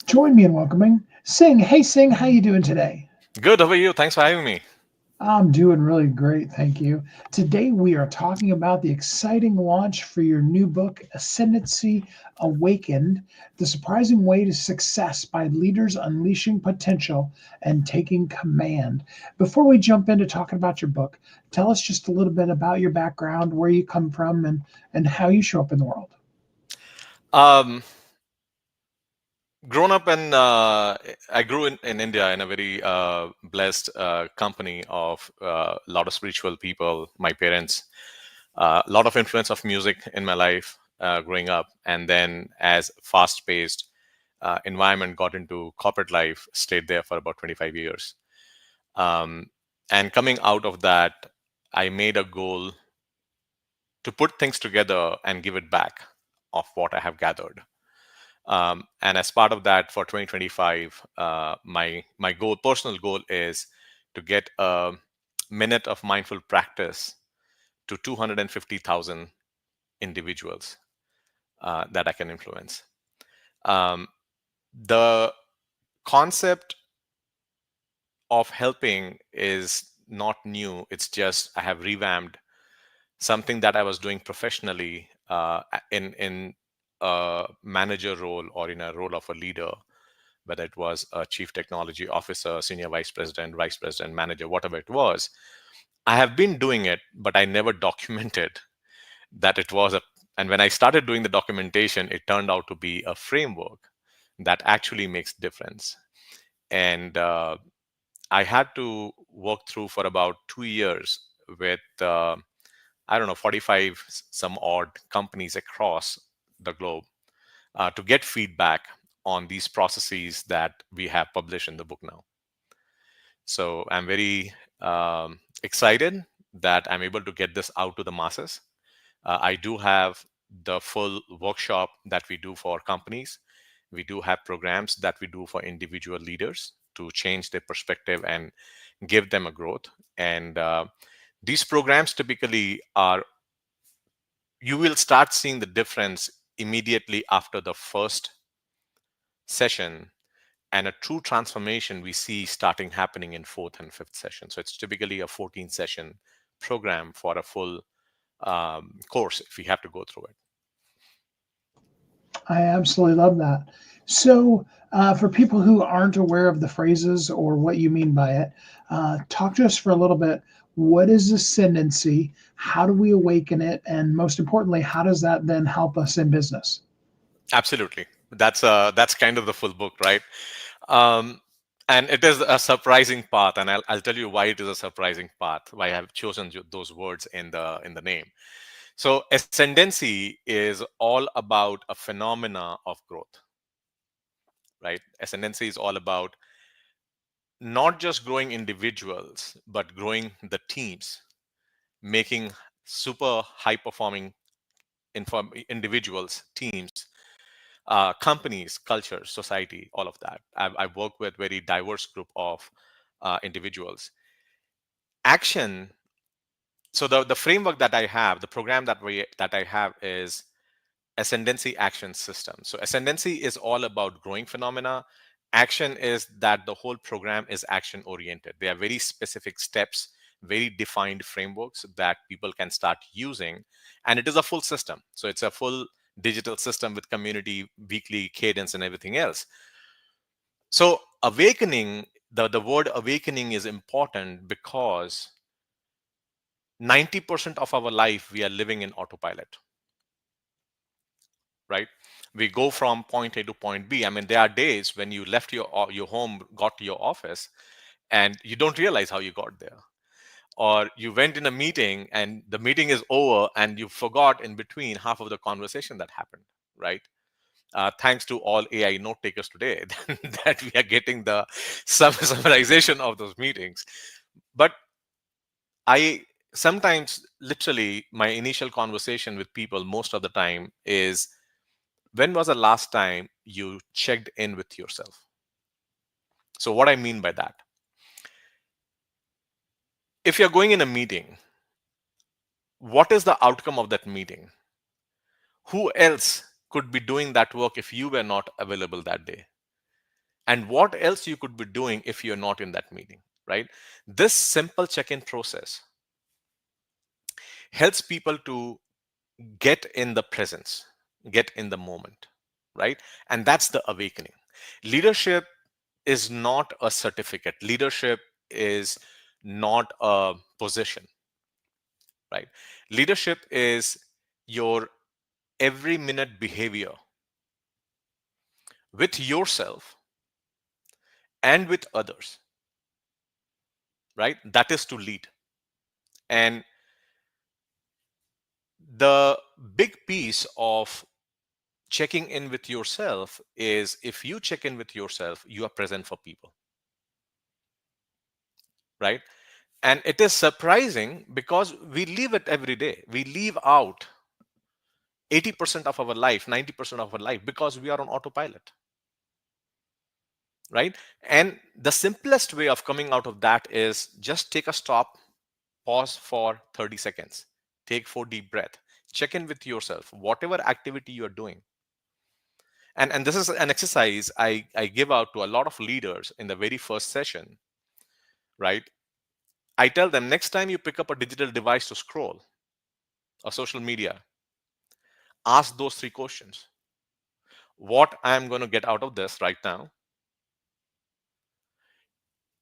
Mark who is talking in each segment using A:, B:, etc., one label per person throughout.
A: Join me in welcoming Singh. Hey, Singh, how you doing today?
B: Good. How are you? Thanks for having me.
A: I'm doing really great, thank you. Today we are talking about the exciting launch for your new book, Ascendancy Awakened: The Surprising Way to Success by Leaders Unleashing Potential and Taking Command. Before we jump into talking about your book, tell us just a little bit about your background, where you come from, and how you show up in the world.
B: Um, Grown up in, I grew in India in a very blessed company of a lot of spiritual people. My parents, a lot of influence of music in my life growing up, and then as fast-paced environment got into corporate life, stayed there for about 25 years. Um, and coming out of that, I made a goal to put things together and give it back of what I have gathered. And as part of that, for 2025, my goal, personal goal, is to get a minute of mindful practice to 250,000 individuals that I can influence. Um, the concept of helping is not new. It's just I have revamped something that I was doing professionally in a manager role or in a role of a leader, whether it was a chief technology officer, senior vice president, manager, whatever it was. I have been doing it, but I never documented that it was a. And when I started doing the documentation, it turned out to be a framework that actually makes difference. And I had to work through for about 2 years with I don't know 45 some odd companies across the globe to get feedback on these processes that we have published in the book now. So I'm very excited that I'm able to get this out to the masses. I do have the full workshop that we do for companies. We do have programs that we do for individual leaders to change their perspective and give them a growth. And these programs typically are, you will start seeing the difference immediately after the first session, and a true transformation we see starting happening in fourth and fifth session. So it's typically a 14 session program for a full course if we have to go through it.
A: I absolutely love that. So, for people who aren't aware of the phrases or what you mean by it, talk to us for a little bit. What is ascendancy? How do we awaken it? And most importantly, how does that then help us in business?
B: Absolutely. That's kind of the full book, right? Um, and it is a surprising path, and I'll tell you why it is a surprising path. Why I have chosen those words in the name. So ascendancy is all about a phenomena of growth, right? Ascendancy is all about not just growing individuals, but growing the teams, making super high performing individuals, teams, companies, culture, society, all of that. I've worked with very diverse group of individuals. Action. So the framework that I have, the program that I have is Ascendancy Action System. So Ascendancy is all about growing phenomena. Action is that the whole program is action oriented. There are very specific steps, very defined frameworks that people can start using. And it is a full system. So it's a full digital system with community, weekly cadence, and everything else. So awakening, the word awakening is important because 90% of our life we are living in autopilot, right? We go from point A to point B. I mean, there are days when you left your home, got to your office, and you don't realize how you got there. Or you went in a meeting and the meeting is over and you forgot in between half of the conversation that happened, right? Thanks to all AI note takers today, that we are getting the summarization of those meetings. But I sometimes, literally, my initial conversation with people most of the time is, when was the last time you checked in with yourself? So, what I mean by that, if you're going in a meeting, what is the outcome of that meeting? Who else could be doing that work if you were not available that day? and what else you could be doing if you're not in that meeting, right? This simple check-in process helps people to get in the presence, get in the moment, right? And that's the awakening. Leadership is not a certificate. Leadership is not a position, right? Leadership is your every minute behavior with yourself and with others, right? That is to lead. And the big piece of checking in with yourself is, if you check in with yourself, you are present for people, right? And it is surprising because we live it every day. We leave out 80% of our life, 90% of our life, because we are on autopilot, right? And the simplest way of coming out of that is just take a stop, pause for 30 seconds, take 4 deep breath, check in with yourself, whatever activity you're doing. And this is an exercise I give out to a lot of leaders in the very first session, right? I tell them, next time you pick up a digital device to scroll or social media, ask those 3 questions. What I'm going to get out of this right now?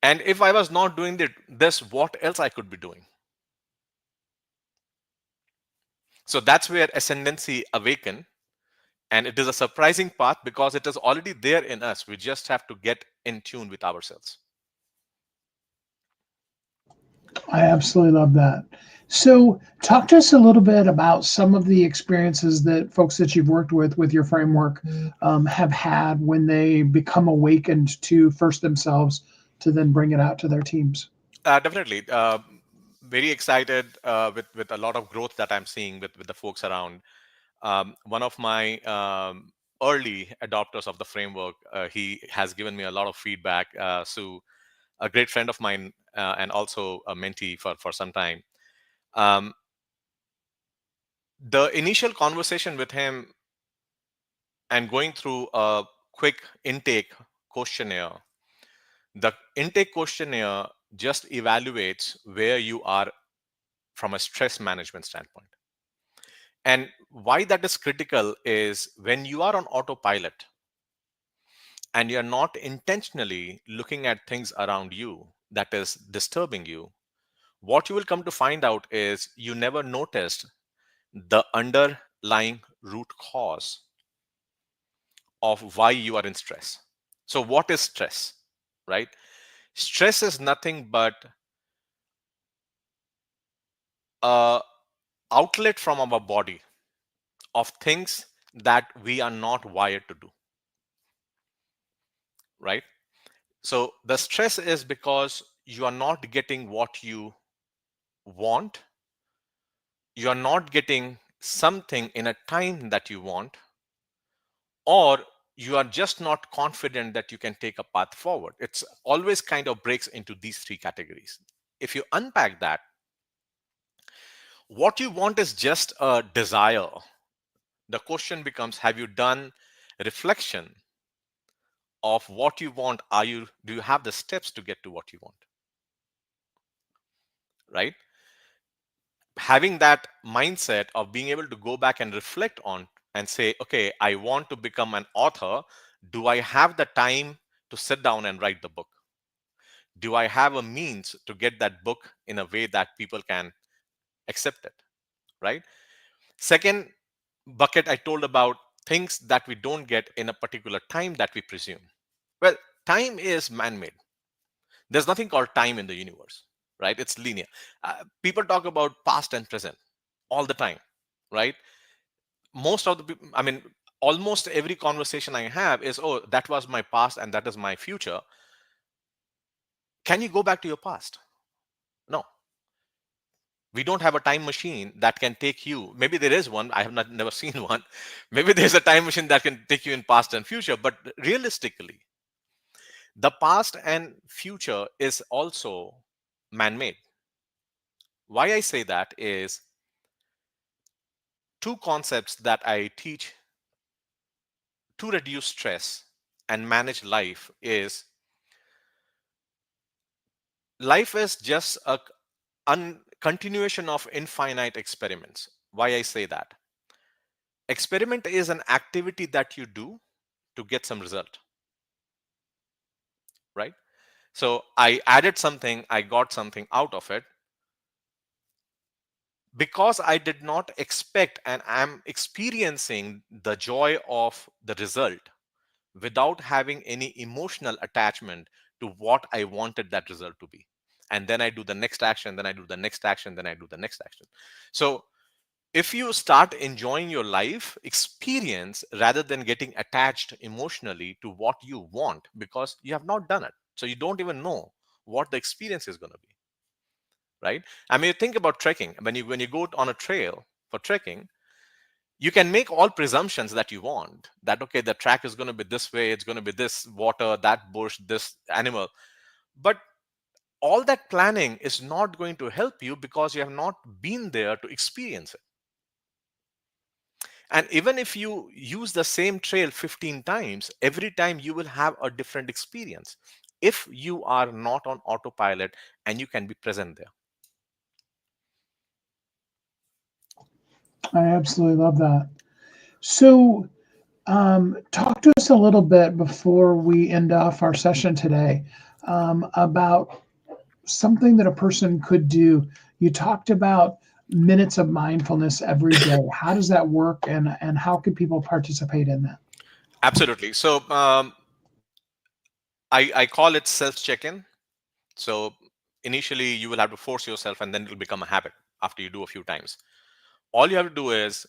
B: And if I was not doing this, what else I could be doing? So that's where Ascendancy Awaken. And it is a surprising path because it is already there in us. We just have to get in tune with ourselves.
A: I absolutely love that. So, talk to us a little bit about some of the experiences that folks that you've worked with your framework have had when they become awakened to first themselves to then bring it out to their teams.
B: Definitely. Very excited with a lot of growth that I'm seeing with the folks around. One of my early adopters of the framework, he has given me a lot of feedback. Sue, a great friend of mine, and also a mentee for some time. Um, the initial conversation with him and going through a quick intake questionnaire, the intake questionnaire just evaluates where you are from a stress management standpoint. And why that is critical is when you are on autopilot and you're not intentionally looking at things around you that is disturbing you, what you will come to find out is you never noticed the underlying root cause of why you are in stress. So, what is stress, right? Stress is nothing but a outlet from our body of things that we are not wired to do, right? So the stress is because you are not getting what you want, you are not getting something in a time that you want, or you are just not confident that you can take a path forward. It's always kind of breaks into these 3 categories. If you unpack that, what you want is just a desire. The question becomes, have you done reflection of what you want? Do you have the steps to get to what you want, right? Having that mindset of being able to go back and reflect on and say, okay, I want to become an author. Do I have the time to sit down and write the book? Do I have a means to get that book in a way that people can accept it, right? Second bucket I told about, things that we don't get in a particular time that we presume. Well, time is man-made. There's nothing called time in the universe, right? It's linear. People talk about past and present all the time, right? Most of the people, I mean, almost every conversation I have is, oh, that was my past and that is my future. Can you go back to your past? No. We don't have a time machine that can take you. Maybe there is one. I have never seen one. Maybe there's a time machine that can take you in past and future. But realistically, the past and future is also man-made. Why I say that is 2 concepts that I teach to reduce stress and manage life is just a continuation of infinite experiments. Why I say that? Experiment is an activity that you do to get some result, right? So I added something, I got something out of it because I did not expect, and I'm experiencing the joy of the result without having any emotional attachment to what I wanted that result to be. And then I do the next action, then I do the next action, then I do the next action. So if you start enjoying your life experience rather than getting attached emotionally to what you want because you have not done it, so you don't even know what the experience is going to be, right? I mean, think about trekking. When you go on a trail for trekking, you can make all presumptions that you want, that okay, the track is going to be this way, it's going to be this water, that bush, this animal, but all that planning is not going to help you because you have not been there to experience it. And even if you use the same trail 15 times, every time you will have a different experience if you are not on autopilot and you can be present there.
A: I absolutely love that. So, talk to us a little bit before we end off our session today about something that a person could do. You talked about minutes of mindfulness every day. How does that work, and how can people participate in that?
B: Absolutely. So I call it self check-in. So initially you will have to force yourself and then it'll become a habit after you do a few times. All you have to do is,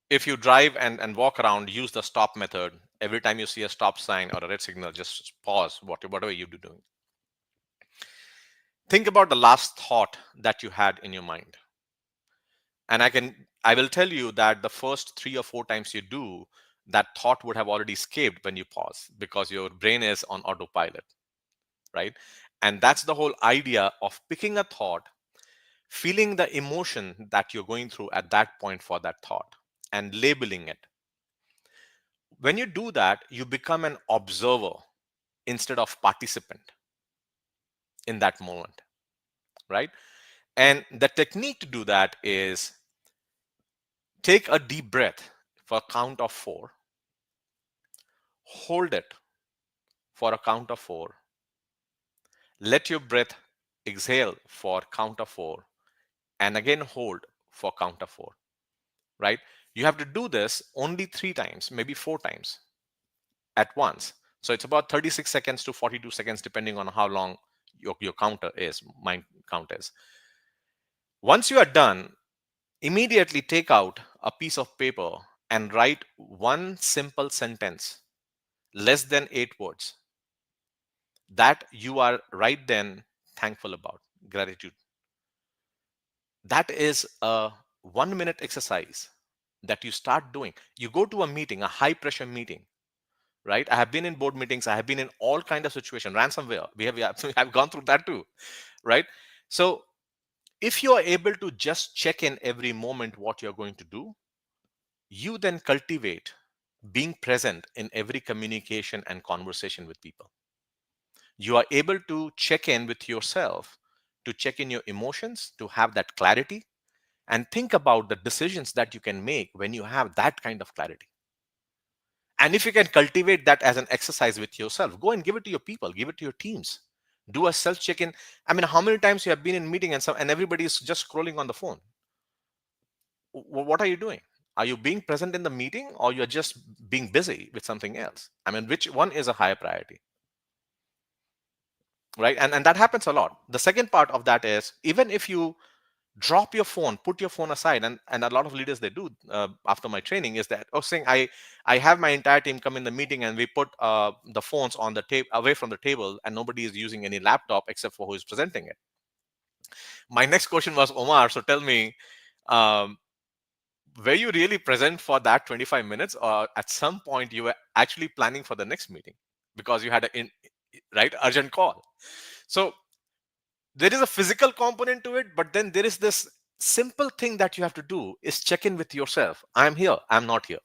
B: if you drive and walk around, use the stop method. Every time you see a stop sign or a red signal, just pause, whatever you're doing. Think about the last thought that you had in your mind. And I will tell you that the first 3 or 4 times you do, that thought would have already escaped when you pause because your brain is on autopilot, right? And that's the whole idea of picking a thought, feeling the emotion that you're going through at that point for that thought, and labeling it. When you do that, you become an observer instead of participant in that moment, right? And the technique to do that is take a deep breath for a count of 4, hold it for a count of 4, let your breath exhale for count of 4, and again hold for count of 4, right? You have to do this only 3 times, maybe 4 times at once. So it's about 36 seconds to 42 seconds, depending on how long your counter is, mind count is. Once you are done, immediately take out a piece of paper and write one simple sentence, less than 8 words, that you are right then thankful about, gratitude. That is a 1 minute exercise that you start doing. You go to a meeting, a high pressure meeting, right? I have been in board meetings, I have been in all kind of situation, ransomware, we have gone through that too, right? So if you are able to just check in every moment what you're going to do, you then cultivate being present in every communication and conversation with people. You are able to check in with yourself, to check in your emotions, to have that clarity, and think about the decisions that you can make when you have that kind of clarity. And if you can cultivate that as an exercise with yourself, go and give it to your people, give it to your teams. Do a self check-in. I mean, how many times you have been in meeting and everybody is just scrolling on the phone? What are you doing? Are you being present in the meeting, or you're just being busy with something else? I mean, which one is a higher priority, right? And that happens a lot. The second part of that is, even if you drop your phone, put your phone aside, and a lot of leaders, they do after my training, is that, oh, saying I have my entire team come in the meeting and we put the phones on the table, away from the table, and nobody is using any laptop except for who is presenting it. My next question was, Omar, so tell me, um, were you really present for that 25 minutes, or at some point you were actually planning for the next meeting because you had a right urgent call? So there is a physical component to it, but then there is this simple thing that you have to do, is check in with yourself. I'm here, I'm not here.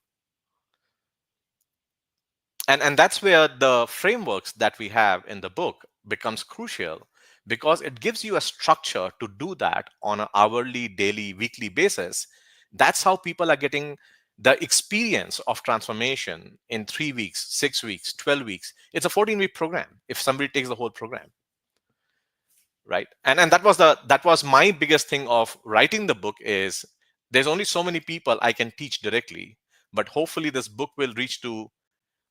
B: And that's where the frameworks that we have in the book becomes crucial, because it gives you a structure to do that on an hourly, daily, weekly basis. That's how people are getting the experience of transformation in 3 weeks, 6 weeks, 12 weeks. It's a 14-week program if somebody takes the whole program, right? And that was my biggest thing of writing the book is there's only so many people I can teach directly, but hopefully this book will reach to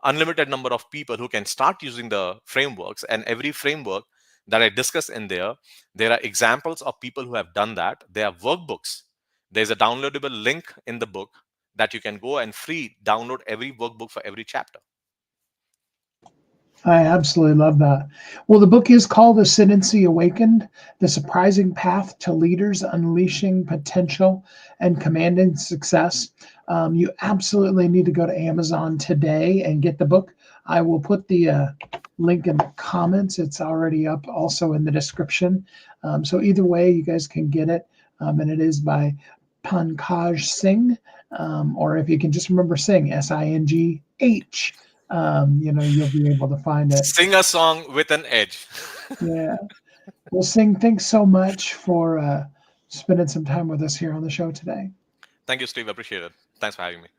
B: unlimited number of people who can start using the frameworks. And every framework that I discuss in there are examples of people who have done that. There are workbooks. There's a downloadable link in the book that you can go and free download every workbook for every chapter.
A: I absolutely love that. Well, the book is called Ascendancy Awakened: The Surprising Path to Leaders Unleashing Potential and Commanding Success. You absolutely need to go to Amazon today and get the book. I will put the link in the comments. It's already up also in the description. So, either way, you guys can get it. And it is by Pankaj Singh, or if you can just remember Singh, Singh. You'll be able to find it.
B: Sing a song with an edge.
A: Yeah. Well, Singh, thanks so much for spending some time with us here on the show today.
B: Thank you, Steve. Appreciate it. Thanks for having me.